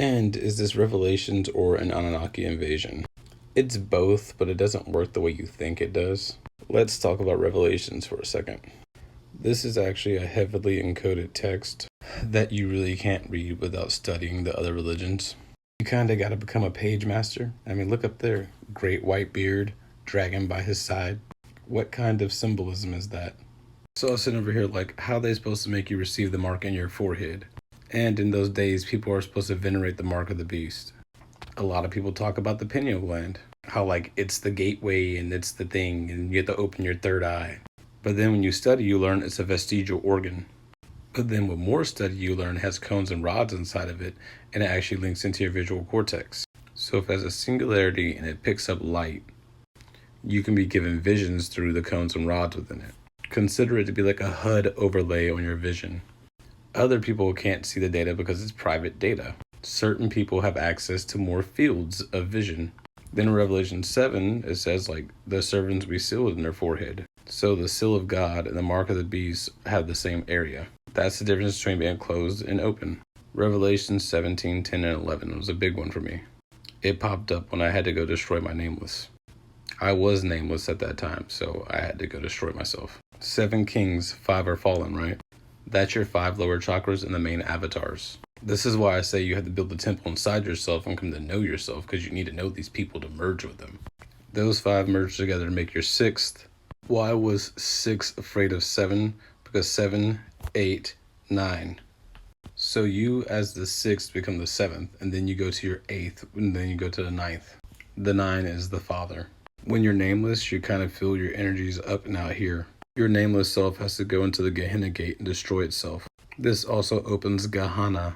And is this Revelations or an Anunnaki invasion? It's both, but it doesn't work the way you think it does. Let's talk about Revelations for a second. This is actually a heavily encoded text that you really can't read without studying the other religions. You kind of got to become a page master. I mean, look up there. Great white beard, dragon by his side. What kind of symbolism is that? So I was sitting over here like, how are they supposed to make you receive the mark in your forehead? And in those days, people are supposed to venerate the mark of the beast. A lot of people talk about the pineal gland. How like it's the gateway and it's the thing and you have to open your third eye. But then when you study, you learn it's a vestigial organ. But then with more study, you learn it has cones and rods inside of it, and it actually links into your visual cortex. So if it has a singularity and it picks up light, you can be given visions through the cones and rods within it. Consider it to be like a HUD overlay on your vision. Other people can't see the data because it's private data. Certain people have access to more fields of vision. Then in Revelation 7, it says like the servants will be sealed in their forehead. So the seal of God and the mark of the beast have the same area. That's the difference between being closed and open. Revelation 17, 10, and 11 was a big one for me. It popped up when I had to go destroy my nameless. I was nameless at that time, so I had to go destroy myself. 7 kings, 5 are fallen, right? That's your 5 lower chakras and the main avatars. This is why I say you have to build the temple inside yourself and come to know yourself, because you need to know these people to merge with them. Those 5 merge together to make your 6th. Why was 6 afraid of 7? Because 7, 8, 9. So you as the 6th become the 7th, and then you go to your 8th, and then you go to the 9th. The 9 is the father. When you're nameless, you kind of feel your energies up and out here. Your nameless self has to go into the Gehenna gate and destroy itself. This also opens Gehenna.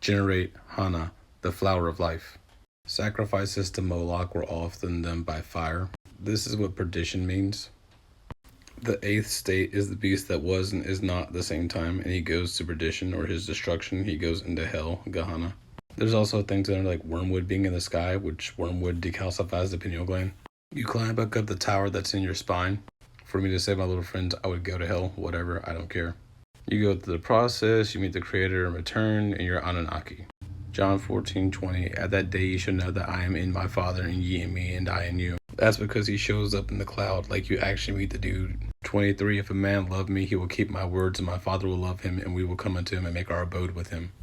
Generate Hana, the flower of life. Sacrifices to Moloch were often done by fire. This is what perdition means. The 8th state is the beast that was and is not at the same time, and he goes to perdition or his destruction. He goes into hell, Gehenna. There's also things that are like wormwood being in the sky, which wormwood decalcifies the pineal gland. You climb back up the tower that's in your spine. For me to save my little friends, I would go to hell, whatever, I don't care. You go through the process, you meet the Creator and return, and you're AnuNnaki. John 14:20, at that day you shall know that I am in my Father, and ye in me, and I in you. That's because he shows up in the cloud like you actually meet the dude. 23, if a man love me, he will keep my words, and my Father will love him, and we will come unto him and make our abode with him.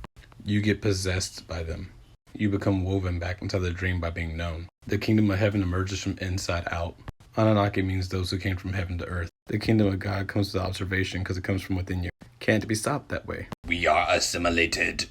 You get possessed by them. You become woven back into the dream by being known. The kingdom of heaven emerges from inside out. AnuNnaki means those who came from heaven to earth. The kingdom of God comes with observation because it comes from within you. Can't be stopped that way. We are assimilated.